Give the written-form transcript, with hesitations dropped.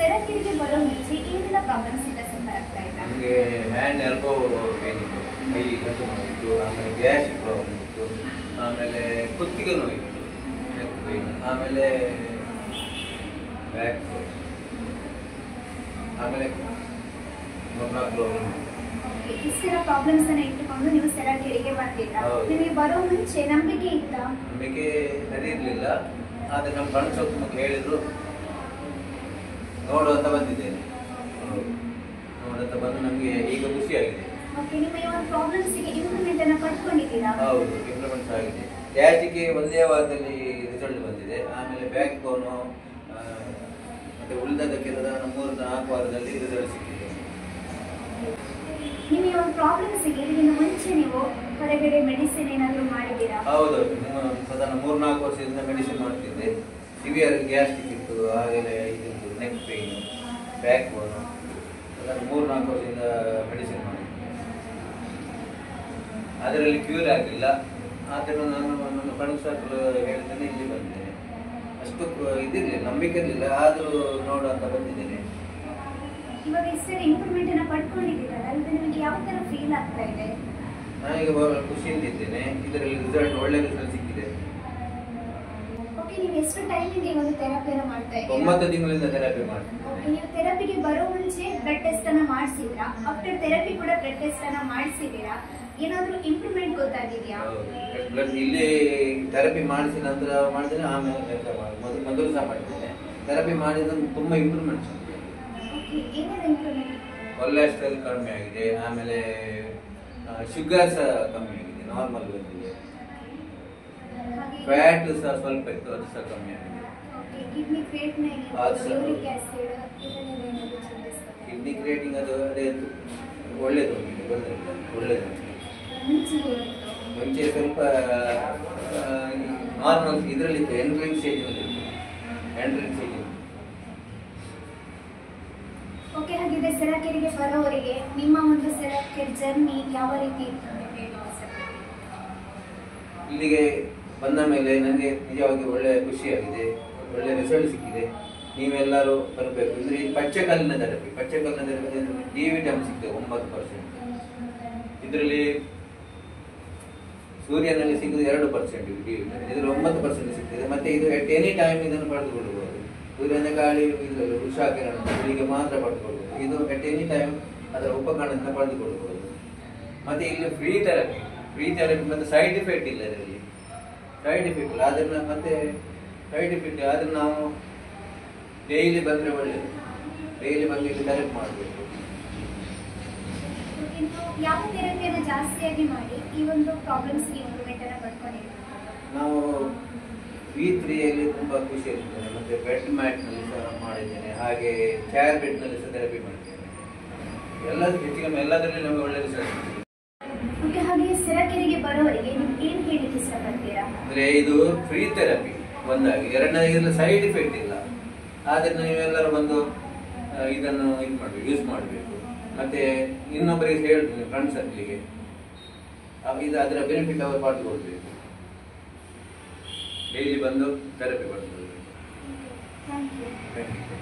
ಸೆರಕಿಗೆ ಬರೋ ಮುಂಚೆ ಏನೆಲ್ಲ ಪ್ರಾಬ್ಲಮ್ಸ್ ಇಂದ ಸಫರ್ ಆಗ್ತಾ ಇದ್ದ? ನಮಗೆ ಹ್ಯಾಂಡ್ ಎಲ್ಬೋ ಪೇನ್ ಇತ್ತು, ಕೈ ಗಂಟು ನೋವಿತ್ತು, ಆಮೇಲೆ ಗ್ಯಾಸ್ ಪ್ರಾಬ್ಲಮ್ ಇತ್ತು, ಆಮೇಲೆ ಕುತ್ತಿಗೆ ನೋವಿತ್ತು, ನೆಕ್ ಪೇನ್, ಆಮೇಲೆ ಬ್ಯಾಕ್, ಆಮೇಲೆ ಇಷ್ಟೆಲ್ಲ ಪ್ರಾಬ್ಲಮ್ಸ್ ಅನ್ನ ಇಟ್ಟುಕೊಂಡು ನೀವು ಸೆರಕಿಗೆ ಬರ್ತಿದ್ರಾ? ನಿಮಗೆ ಬರೋ ಮುಂಚೆ ನಂಬಿಕೆ ಇತ್ತ? ನಂಬಿಕೆ ಸರಿ ಇರಲಿಲ್ಲ. ಆದರೆ ನಮ್ಮ ಫ್ರೆಂಡ್ಸ್ ಹೇಳಿದ್ರು, ನೋಡುವಂತ ಬಂದಿದ್ದೇನೆ. ನೋಡುವಂತ ಬಂದು ನಮಗೆ ಈಗ ಖುಷಿಯಾಗಿದೆ. ಓಕೆ, ನಿಮ್ಮ ಈ ಒಂದು ಪ್ರಾಬ್ಲಮ್ಸ್ಗೆ ಇಂಪ್ರೂವ್ಮೆಂಟ್ ಅನ್ನು ಪಡ್ಕೊಂಡಿದ್ದೀರಾ? ಹೌದು, ಇಂಪ್ರೂವ್ಮೆಂಟ್ ಆಗಿದೆ. ಗ್ಯಾಸ್ಟಿಗೆ ಒಂದೇ ವಾರದಲ್ಲಿ ರಿಸಲ್ಟ್ ಬಂದಿದೆ. ಆಮೇಲೆ ಬ್ಯಾಕ್ ಬೋನು ಮತ್ತೆ ಉಳಿದದಕ್ಕೆಲ್ಲ 3-4 ವಾರದಲ್ಲಿ ರಿಸಲ್ಟ್ ಸಿಕ್ಕಿದೆ. ನಿಮ್ಮ ಈ ಒಂದು ಪ್ರಾಬ್ಲಮ್ಸ್ಗೆ ಇದಕ್ಕಿಂತ ಮುಂಚೆ ನೀವು ಹೊರಗಡೆ ಮೆಡಿಸಿನ್ ಏನಾದರೂ ಮಾಡಿದ್ದೀರಾ? ಹೌದು, ಸಾಧಾರಣ 3-4 ವರ್ಷದಿಂದ ಮೆಡಿಸಿನ್ ಮಾಡ್ತಿದ್ದೆ. ಸಿವಿಯರ್ ಗ್ಯಾಸ್ಟ್ರಿಕ್ ಇತ್ತು, ಹಾಗೆಯೇ ಇದು ನೆಕ್ ಪೇಯ್ನು, ಬ್ಯಾಕ್ ಬೋನು, ಅದನ್ನು 3-4 ವರ್ಷದಿಂದ ಮೆಡಿಸಿನ್ ಮಾಡಿದ್ದೆ. ಅದರಲ್ಲಿ ಕ್ಯೂರ್ ಆಗಲಿಲ್ಲ. ಆದರೆ ನಾನು ನನ್ನ ಫ್ರೆಂಡ್ಸ್ ಹೇಳಿದ್ದೇನೆ, ಇಲ್ಲಿ ಬಂದಿದ್ದೇನೆ. ಅಷ್ಟು ಇದಿರಲಿಲ್ಲ, ನಂಬಿಕೆ ಇರಲಿಲ್ಲ, ಆದರೂ ನೋಡುವಂತ ಬಂದಿದ್ದೇನೆ. ಇವಾಗ ಇಷ್ಟೇ ಇಂಪ್ರೂವ್ಮೆಂಟ್ ಅನ್ನು ಪಡ್ಕೊಂಡಿದ್ದೀರಲ್ಲ, ಇದು ನಿಮಗೆ ಯಾವ ಥರ ಫೀಲ್ ಆಗ್ತಾ ಇದೆ? ನಾನೀಗ ಖುಷಿಯಿಂದ ಇದ್ದೇನೆ. ಇದರಲ್ಲಿ ರಿಸಲ್ಟ್ ಒಳ್ಳೆ ರಿಸಲ್ಟ್ ಸಿಕ್ಕಿದೆ. ಓಕೆ, ನೀವು ಎಷ್ಟು ಟೈಮಿಗೆ ಈ ಒಂದು ಥೆರಪಿಯನ್ನು ಮಾಡ್ತಾ ಇದ್ದೀರಾ? 9 ತಿಂಗಳಿಂದ ಥೆರಪಿ ಮಾಡ್ತಿದ್ದೇನೆ. ಓಕೆ, ನೀವು ಥೆರಪಿಗೆ ಬರೋ ಮುಂಚೆ ಬ್ಲಡ್ ಟೆಸ್ಟ್ ಅನ್ನು ಮಾಡಿಸಿದ್ರಾ? ಆಫ್ಟರ್ ಥೆರಪಿ ಕೂಡ ಬ್ಲಡ್ ಟೆಸ್ಟ್ ಅನ್ನು ಮಾಡಿಸಿದ್ದೀರಾ? ಏನಾದರೂ ಇಂಪ್ರೂವ್ಮೆಂಟ್ ಗೊತ್ತಾಗಿದೆಯಾ? ಬ್ಲಡ್ ಇಲ್ಲಿ ಥೆರಪಿ ಮಾಡಿಸಿ ನಂತರ ಮಾಡಿದ್ದೇನೆ. ಆಮೇಲೆ ಮೊದಲು ಸಹ ಮಾಡಿದ್ದೇನೆ. ಥೆರಪಿ ಮಾಡಿದ ತುಂಬಾ ಇಂಪ್ರೂವ್ಮೆಂಟ್ ಆಗಿದೆ. ಓಕೆ, ಏನೆಲ್ಲ ಇಂಪ್ರೂವ್ಮೆಂಟ್? ಕೊಲೆಸ್ಟ್ರಾಲ್ ಕಡಿಮೆ ಆಗಿದೆ, ಆಮೇಲೆ ಶುಗರ್ ಸಹ ಕಮ್ಮಿ ಆಗಿದೆ, ನಾರ್ಮಲ್ ಬಂದಿದೆ. ಫ್ಯಾಟ್ ಸಹ ಸ್ವಲ್ಪ ಇತ್ತು, ಅದು ಸಹ ಕಮ್ಮಿ ಆಗಿದೆ. ಕಿಡ್ನಿ ಕ್ರಿಯೇಟಿನಿನ್, ಯೂರಿಕ್ ಆಸಿಡ್ ಇದನ್ನೆಲ್ಲ ಏನಾದರೂ ಚೇಂಜಸ್? ಕಿಡ್ನಿ ಕ್ರಿಯೇಟಿನ್ ಅದು ಅದೇ ಒಳ್ಳೆಯದು, ಒಳ್ಳೆಯದು. ಮುಂಚೆ ಸ್ವಲ್ಪ ನಾರ್ಮಲ್ ಇದರಲ್ಲಿ ಎಂಟ್ರಿಂಗ್ ಸ್ಟೇಜ್. ಓಕೆ, ಹಾಗಿದ್ರೆ ಸೆರಕೆರೆಗೆ ಬರೋವರಿಗೆ ನಿಮ್ಮ ಒಂದು ಸೆರಕೆರೆ ಜರ್ನಿ ಯಾವ ರೀತಿ ಇತ್ತು? ಇಲ್ಲಿಗೆ ಬಂದ ಮೇಲೆ ನನಗೆ ನಿಜವಾಗಿ ಒಳ್ಳೆ ಖುಷಿಯಾಗಿದೆ, ಒಳ್ಳೆ ರಿಸಲ್ಟ್ ಸಿಕ್ಕಿದೆ. ನೀವೆಲ್ಲರೂ ಬರಬೇಕು. ಅಂದರೆ ಈ ಪಚ್ಚೆಕಲ್ಲಿನ ಥೆರಪಿ ಡಿ ವಿಟಮಿನ್ ಸಿಗ್ತದೆ 9%. ಇದರಲ್ಲಿ ಸೂರ್ಯನಲ್ಲಿ ಸಿಗುವುದು 2% ಡಿ ವಿಟಮಿನ್, ಇದರಲ್ಲಿ 9% ಸಿಗ್ತದೆ. ಮತ್ತೆ ಇದು ಎಟ್ ಎನಿ ಟೈಮ್ ಇದನ್ನು ಪಡೆದುಕೊಳ್ಳಬಹುದು. ಸೂರ್ಯನ ಗಾಳಿ ಉಷಾಕಿರಣ ಇಲ್ಲಿಗೆ ಮಾತ್ರ ಪಡೆದುಕೊಳ್ಳಬಹುದು. ಇದು ಎಟ್ ಎನಿ ಟೈಮ್ ಅದರ ಉಪಕರಣದಿಂದ ಪಡೆದುಕೊಳ್ಳಬಹುದು. ಮತ್ತೆ ಇಲ್ಲಿ ಫ್ರೀ ಥೆರಪಿ ಮತ್ತೆ ಸೈಡ್ ಎಫೆಕ್ಟ್ ಇಲ್ಲ. ಇದರಲ್ಲಿ ಸೈಡ್ ಎಫೆಕ್ಟ್ ಇಲ್ಲ. ಅದನ್ನ ಮತ್ತೆ ಸೈಡ್ ಎಫೆಕ್ಟ್ ಆದ್ರೆ ನಾವು ಡೈಲಿ ಬಂದರೆ ಒಳ್ಳೆಯದು. ಡೈಲಿ ಬಂದು ಇಲ್ಲಿ ಥೆರಪಿ ಮಾಡಬೇಕು. ಯಾವ ಥೆರಪಿಯನ್ನು ಜಾಸ್ತಿಯಾಗಿ ಮಾಡಿ ಈ ಒಂದು ಪ್ರಾಬ್ಲಮ್ಸ್ಗೆ ಇಂಪ್ರೂವ್ಮೆಂಟ್ ಅನ್ನು ಪಡ್ಕೊಂಡಿದ್ದೀರಾ? ನಾವು V3ಯಲ್ಲಿ ತುಂಬಾ ಖುಷಿ ಇರ್ತೇನೆ. ಮತ್ತೆ ಬೆಡ್ ಮ್ಯಾಟ್ನಲ್ಲಿ ಸಹ ಮಾಡಿದ್ದೇನೆ, ಹಾಗೆ ಚೇರ್ ಬೆಡ್ನಲ್ಲಿ ಸಹ ಥೆರಪಿ ಮಾಡಿದ್ದೇನೆ. ಎಲ್ಲದರಲ್ಲಿ ನಮಗೆ ಒಳ್ಳೆ ರಿಸಲ್ಟ್. ಓಕೆ, ಹಾಗೆ ಸೆರಕೆರೆಗೆ ಬರೋವರಿಗೆ ನೀವು ಏನು ಹೇಳಲಿಕ್ಕೆ ಇಷ್ಟಪಡ್ತೀರಾ? ಅಂದರೆ ಇದು ಫ್ರೀ ಥೆರಪಿ ಒಂದಾಗಿ, ಎರಡನೇ ಇದರಲ್ಲಿ ಸೈಡ್ ಎಫೆಕ್ಟ್ ಇಲ್ಲ. ಆದರೆ ನೀವೆಲ್ಲರೂ ಬಂದು ಇದನ್ನು ಯೂಸ್ ಮಾಡಬೇಕು. ಮತ್ತೆ ಇನ್ನೊಬ್ಬರಿಗೆ ಹೇಳ್ತೀನಿ, ಫ್ರೆಂಡ್ಸ್ ಸರ್ಕಲಿಗೆ ಇದು ಅದರ ಬೆನಿಫಿಟ್ ಅವರು ಪಡೆದುಕೊಳ್ಬೇಕು. ಡೈಲಿ ಬಂದು ಥೆರಪಿ ಪಡೆದುಕೊಳ್ಬೇಕು. Thank you.